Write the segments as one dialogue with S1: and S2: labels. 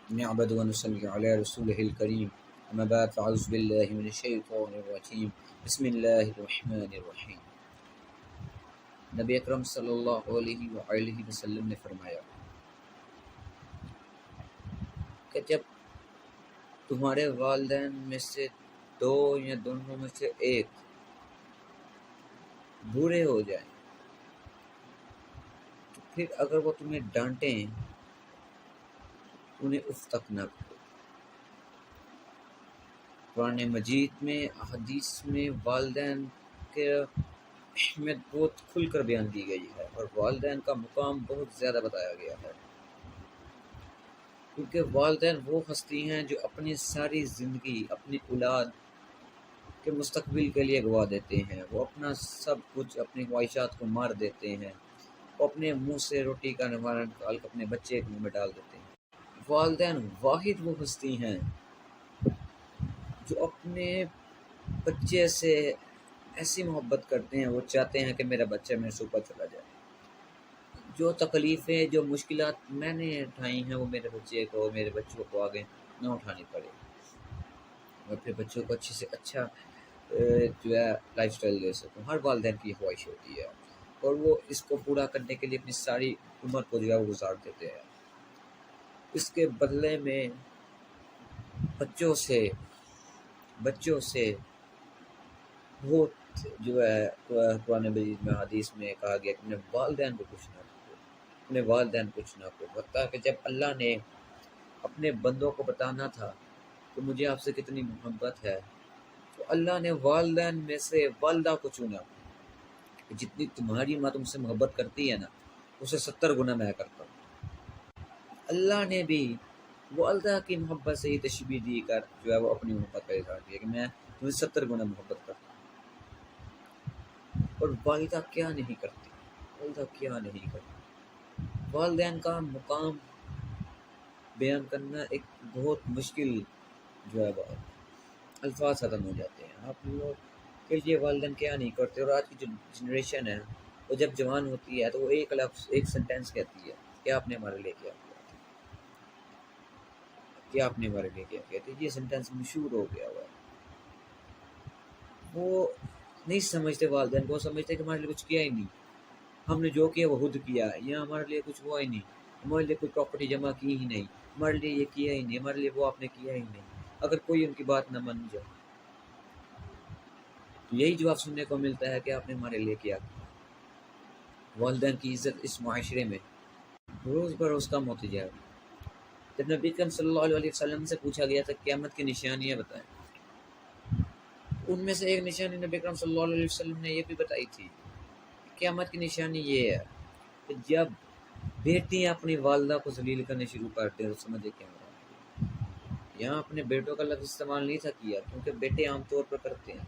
S1: نعبد ونصلي على رسوله الكريم أما بعد فأعوذ بالله من الشيطان الرجيم بسم الله الرحمن الرحیم۔ نبی اکرم صلی اللہ علیہ وآلہ وسلم نے فرمایا کہ جب تمہارے والدین میں سے دو یا دونوں میں سے ایک بوڑھے ہو جائیں تو پھر اگر وہ تمہیں ڈانٹیں انہیں اف تک نہ کرو۔ قرآن مجید میں احادیث میں والدین کے اہمیت بہت کھل کر بیان دی گئی ہے اور والدین کا مقام بہت زیادہ بتایا گیا ہے، کیونکہ والدین وہ ہستی ہیں جو اپنی ساری زندگی اپنی اولاد کے مستقبل کے لیے گوا دیتے ہیں۔ وہ اپنا سب کچھ، اپنی خواہشات کو مار دیتے ہیں، وہ اپنے منہ سے روٹی کا نوارا نکال کر اپنے بچے کے منہ میں ڈال دیتے ہیں۔ والدین واحد وہ ہستی ہیں جو اپنے بچے سے ایسی محبت کرتے ہیں، وہ چاہتے ہیں کہ میرا بچہ میرے سے اوپر چلا جائے۔ جو تکلیفیں، جو مشکلات میں نے اٹھائی ہیں وہ میرے بچے کو، میرے بچوں کو آگے نہ اٹھانی پڑے، اور پھر بچوں کو اچھے سے اچھا جو ہے لائف سٹائل دے سکوں۔ ہر والدین کی خواہش ہوتی ہے اور وہ اس کو پورا کرنے کے لیے اپنی ساری عمر کو جو ہے وہ گزار دیتے ہیں۔ اس کے بدلے میں بچوں سے بہت جو ہے قرآن مجید میں حدیث میں کہا گیا کہ اپنے والدین کو کچھ نہ کرو، اپنے والدین کچھ نہ کرو۔ حتیٰ کہ جب اللہ نے اپنے بندوں کو بتانا تھا کہ مجھے آپ سے کتنی محبت ہے تو اللہ نے والدین میں سے والدہ کو چنا کہ جتنی تمہاری ماں تم سے محبت کرتی ہے نا اسے 70 گنا میں کرتا ہوں۔ اللہ نے بھی والدہ کی محبت سے ہی تشبیہ دی کر جو ہے وہ اپنی محبت کا اظہار کیا کہ میں تمہیں 70 گنا محبت کرتا ہوں۔ اور والدہ کیا نہیں کرتی، والدین کا مقام بیان کرنا ایک بہت مشکل جو ہے الفاظ ختم ہو جاتے ہیں۔ آپ لوگ کے لیے والدین کیا نہیں کرتے، اور آج کی جو جنریشن ہے وہ جب جوان ہوتی ہے تو وہ ایک لفظ، ایک سینٹینس کہتی ہے کہ آپ نے ہمارے لیے کیا کہتے یہ سینٹینس مشہور ہو گیا ہوا ہے۔ وہ نہیں سمجھتے والدین کو، سمجھتے کہ ہمارے لیے کچھ کیا ہی نہیں، ہم نے جو کیا وہ خود کیا، یا ہمارے لیے کچھ ہوا ہی نہیں، ہمارے لیے کوئی پراپرٹی جمع کی ہی نہیں، ہمارے لیے یہ کیا ہی نہیں، ہمارے لیے وہ آپ نے کیا ہی نہیں۔ اگر کوئی ان کی بات نہ مان جائے تو یہی جواب سننے کو ملتا ہے کہ آپ نے ہمارے لیے کیا۔ والدین کی عزت اس معاشرے میں روز بروز کم ہوتی جائے گی۔ جب نبی اکرم صلی اللہ علیہ وسلم سے پوچھا گیا تھا قیامت کی نشانیاں بتائیں، ان میں سے ایک نشانی نبی اکرم صلی اللہ علیہ وسلم نے یہ بھی بتائی تھی، قیامت کی نشانی یہ ہے کہ جب بیٹیاں اپنی والدہ کو ذلیل کرنے شروع کرتے ہیں تو سمجھے کیا ہو رہا ہے۔ یہاں اپنے بیٹوں کا لفظ استعمال نہیں تھا کیا، کیونکہ بیٹے عام طور پر کرتے ہیں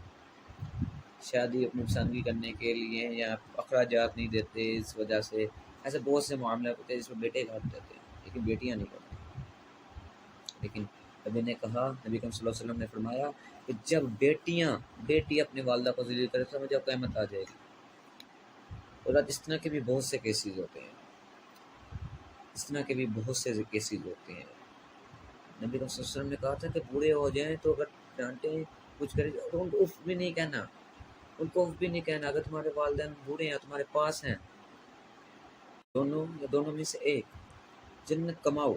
S1: شادی اپنی پسندگی کرنے کے لیے، یا اخراجات نہیں دیتے اس وجہ سے، ایسے بہت سے معاملات ہوتے ہیں جس میں بیٹے گھٹ دیتے ہیں لیکن بیٹیاں نہیں کرتی۔ لیکن نبی نے کہا، نبی صلی اللہ علیہ وسلم نے فرمایا کہ جب بیٹی اپنی والدہ کو ذلیل کرے تو سمجھو قیامت آ جائے گی۔ اور آج اس طرح کے بھی بہت سے کیسز ہوتے ہیں، نبی صلی اللہ علیہ وسلم نے کہا تھا کہ بوڑھے ہو جائیں تو اگر ڈانٹیں کچھ کریں تو ان کو اف بھی نہیں کہنا، اگر تمہارے والدین بوڑھے ہیں تمہارے پاس ہیں، دونوں میں سے ایک، جنت کماؤ۔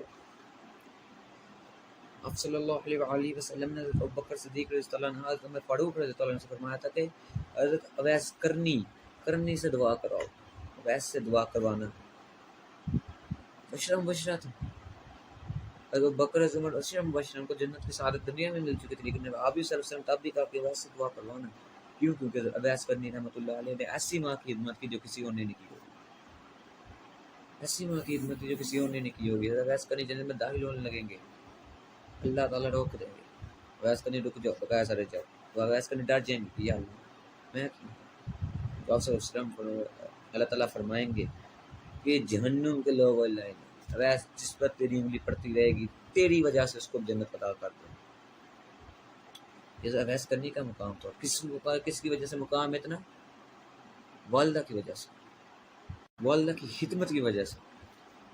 S1: آپ صلی اللہ علیہ وآلہ وسلم نے حضرت ابوبکر صدیق رضی اللہ عنہ، حضرت عمر فاروق رضی اللہ عنہ سے فرمایا تھا کہ حضرت اویس کرنی سے دعا کراؤ، اویس سے دعا کروانا، بشرم تھا۔ حضرت بکر عمر بشرم کو جنت کی سعادت دنیا میں مل چکی تھی، لیکن آپ بھی صلی اللہ علیہ وسلم تب بھی کہا کہ اویس سے دعا کروانا۔ کیونکہ اویس کرنی رحمۃ اللہ علیہ نے ایسی ماں کی خدمت کی جو کسی اور نے نہیں کی ہوگی، اویس کرنی جنت میں داخل ہونے لگیں گے، اللہ تعالیٰ روک دیں گے، اویس کرنی رک جاؤ، بقایا سارے جاؤ، تو اویس کرنی ڈر جائیں گے کہ یا اللہ میں کیوں؟ تو آپ صلی اللہ علیہ وسلم اللہ تعالیٰ فرمائیں گے کہ جہنم کے لوگ اویس جس پر تیری انگلی پڑتی رہے گی تیری وجہ سے اس کو جنت عطا کر دیں۔ یہ اویس کرنی کا مقام تھا، کس کی وجہ سے مقام اتنا؟ والدہ کی وجہ سے، والدہ کی خدمت کی وجہ سے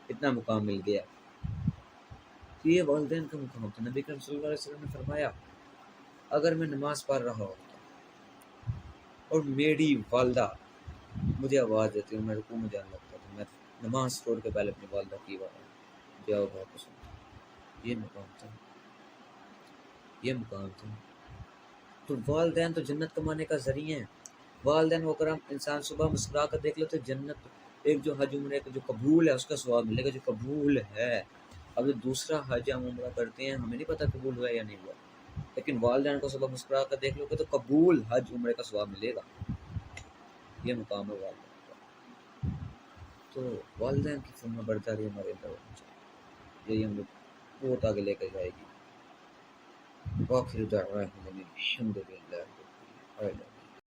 S1: اتنا مقام مل گیا۔ تو یہ والدین کا مقام تھا۔ نبی کریم صلی اللہ علیہ وسلم نے فرمایا اگر میں نماز پڑھ رہا ہوتا اور میری والدہ مجھے آواز دیتی اور میں رکوع میں جانے لگتا تو میں نماز چھوڑ کے پہلے اپنی والدہ کی آواز جاؤ واپس سنتا۔ یہ مقام تھا، یہ مقام تھا۔ تو والدین تو جنت کمانے کا ذریعہ ہیں۔ والدین کو اگر ہم انسان صبح مسکرا کر دیکھ لو تو جنت ایک جو حج عمرے کا جو قبول ہے اس کا ثواب ملے گا، جو قبول ہے۔ اب جو دوسرا حج ہم عمرہ کرتے ہیں ہمیں نہیں پتہ قبول ہوا یا نہیں ہوا، لیکن والدین کو صبح مسکرا کر دیکھ لو کہ تو قبول حج عمرے کا ثواب ملے گا۔ یہ مقام ہے والدین کا۔ تو والدین کی فرما برداری ہمارے اندر ہونی چاہیے، یہی ہم لوگ بہت آگے لے کر جائے گی۔ وآخر دعوانا الحمد للہ رب العالمین۔